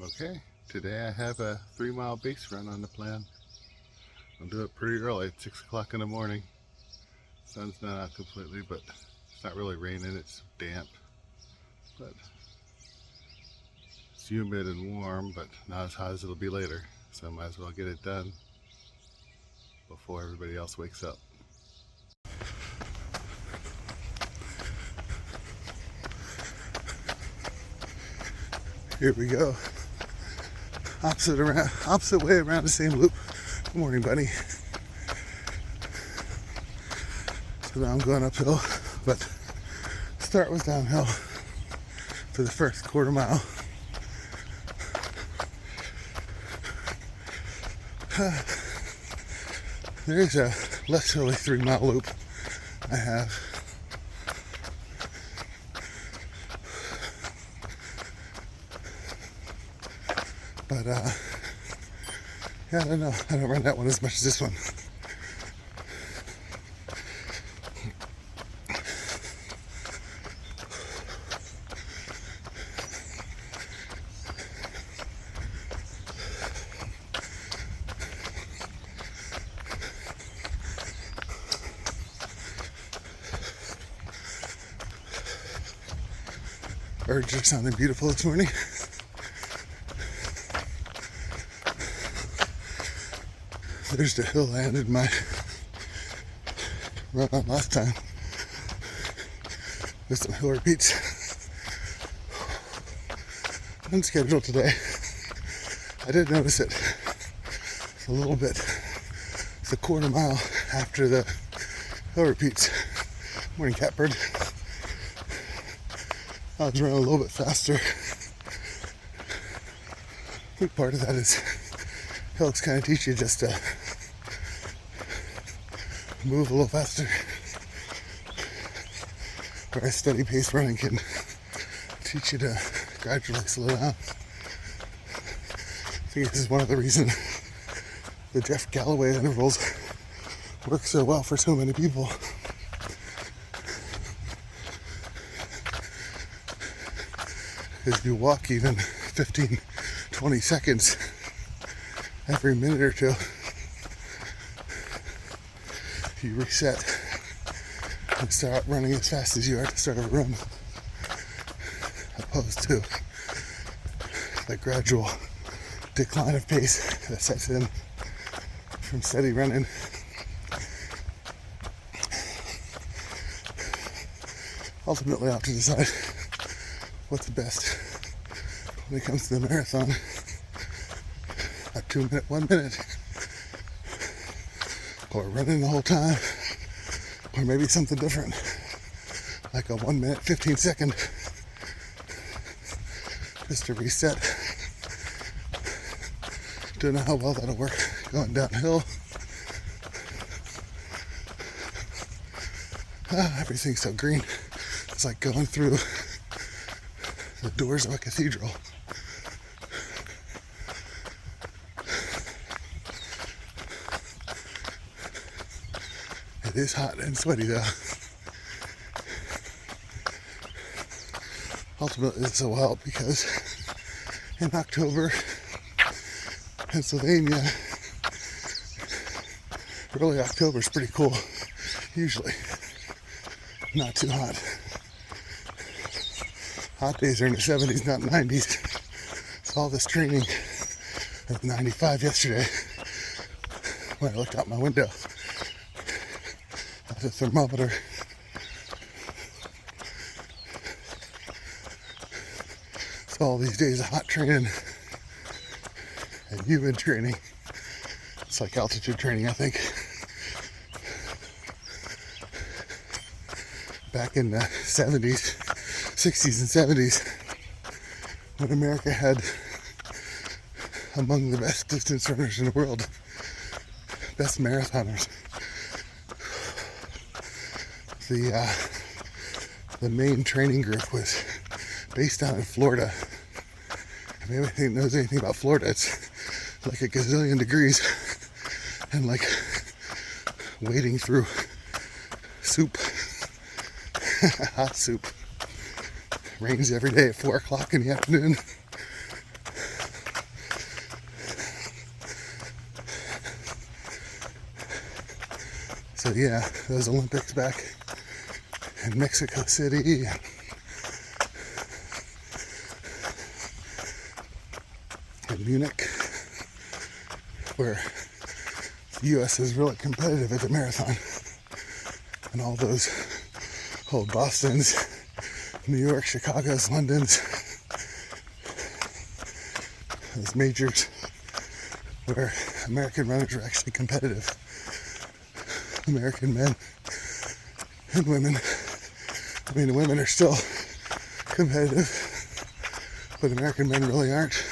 Okay, today I have a 3-mile base run on the plan. I'll do it pretty early at 6 o'clock in the morning. Sun's not out completely, but it's not really raining, it's damp. But it's humid and warm, but not as hot as it'll be later. So I might as well get it done before everybody else wakes up. Here we go. Opposite way around the same loop. Good morning, buddy. So now I'm going uphill, but start was downhill for the first quarter mile. There's a less hilly 3-mile loop I have. But yeah, I don't know. I don't run that one as much as this one. Birds are sounding beautiful this morning. There's the hill I ended my run on last time with some hill repeats. Unscheduled today. I did notice it a little bit. It's a quarter mile after the hill repeats. Morning, catbird. I was running a little bit faster. I think part of that is hills kind of teach you just to move a little faster. Whereas steady pace running can teach you to gradually slow down. I think this is one of the reasons the Jeff Galloway intervals work so well for so many people. Is you walk even 15, 20 seconds every minute or two, you reset and start running as fast as you are at the start of a run, opposed to the gradual decline of pace that sets in from steady running. Ultimately, I'll have to decide what's the best when it comes to the marathon. A 2 minute, 1 minute, or running the whole time, or maybe something different, like a 1 minute, 15 second, just to reset. Don't know how well that'll work going downhill. Everything's so green. It's like going through the doors of a cathedral. It is hot and sweaty though. Ultimately this will help because in October, Pennsylvania, early October is pretty cool. Usually not too hot. Hot days are in the 70s, not 90s. So all this training at 95 yesterday when I looked out my window at the thermometer. So all these days of hot training and humid training, it's like altitude training, I think. Back in the 70s, 60s and 70s, when America had among the best distance runners in the world, best marathoners. The main training group was based down in Florida. If anybody knows anything about Florida, it's like a gazillion degrees and like wading through soup, hot soup. Rains every day at 4 o'clock in the afternoon. those Olympics back in Mexico City. In Munich, where the U.S. is really competitive at the marathon. And all those old Bostons, New York, Chicago's, London's, those majors where American runners are actually competitive. American men and women. I mean, the women are still competitive, but American men really aren't.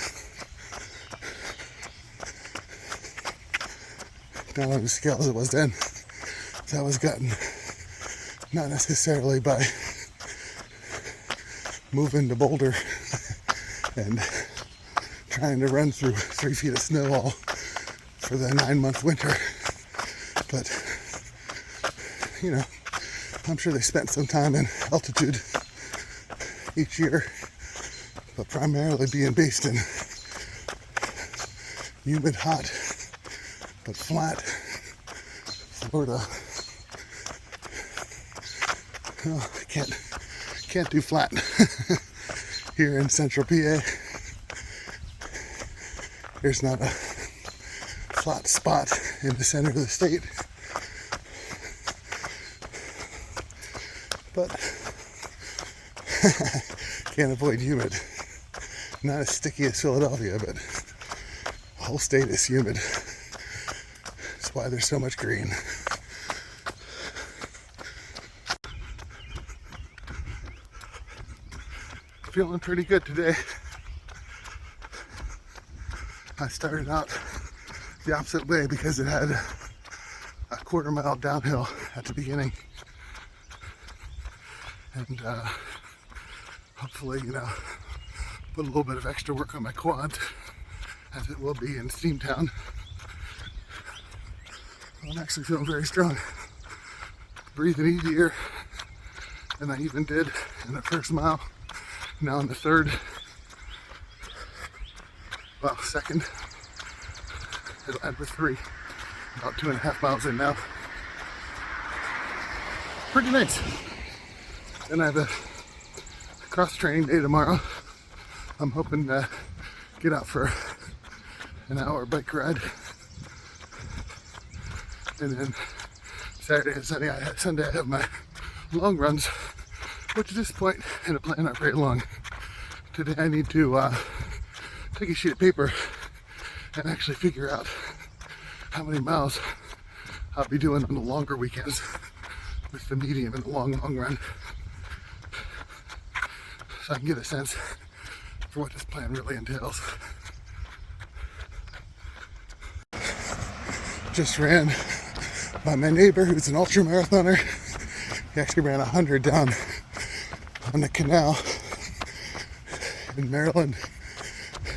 Not on the scale as it was then. That was gotten not necessarily by moving to Boulder and trying to run through 3 feet of snow all for the 9-month winter. But, you know, I'm sure they spent some time in altitude each year, but primarily being based in humid, hot, but flat Florida. Oh, I can't do flat here in central PA. There's not a flat spot in the center of the state. But can't avoid humid. Not as sticky as Philadelphia, but the whole state is humid. That's why there's so much green. Feeling pretty good today. I started out the opposite way because it had a quarter-mile downhill at the beginning. And hopefully, you know, put a little bit of extra work on my quads, as it will be in Steamtown. I'm actually feeling very strong. Breathing easier than I even did in the first mile. Now in the third, well, second, it'll end with 3. About 2.5 miles in now. Pretty nice. Then I have a cross-training day tomorrow. I'm hoping to get out for an hour bike ride. And then Saturday and Sunday I have my long runs, which at this point in a plan aren't very long. Today I need to take a sheet of paper and actually figure out how many miles I'll be doing on the longer weekends with the medium and the long run, so I can get a sense for what this plan really entails. Just ran by my neighbor who's an ultra marathoner. He actually ran 100 down on the canal in Maryland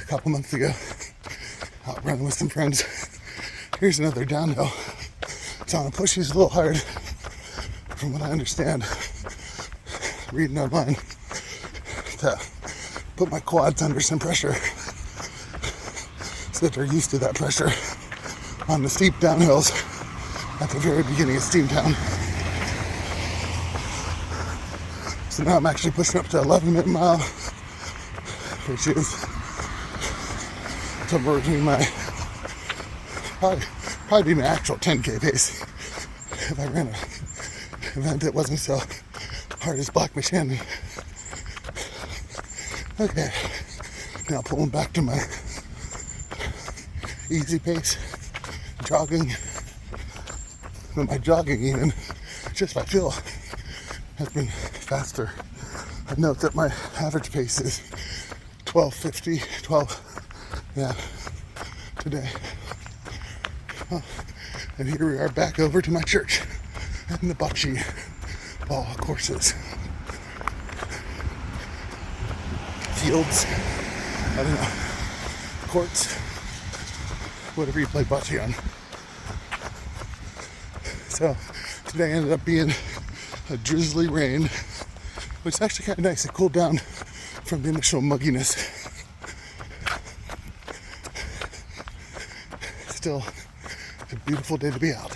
a couple months ago, out running with some friends. Here's another downhill. It's on a push. He's a little hard, from what I understand, reading online, to put my quads under some pressure so that they're used to that pressure on the steep downhills at the very beginning of Steamtown. So now I'm actually pushing up to 11-minute mile, which is somewhere between my probably my actual 10K pace if I ran an event that wasn't so hard as Black Machine. Okay, now pulling back to my easy pace, jogging. But my jogging, even just by feel, has been faster. I note that my average pace is 12:50, today. And here we are back over to my church and the bocce ball courses. Fields, I don't know, courts, whatever you play bocce on. So today ended up being a drizzly rain, which is actually kind of nice. It cooled down from the initial mugginess. Still, it's a beautiful day to be out.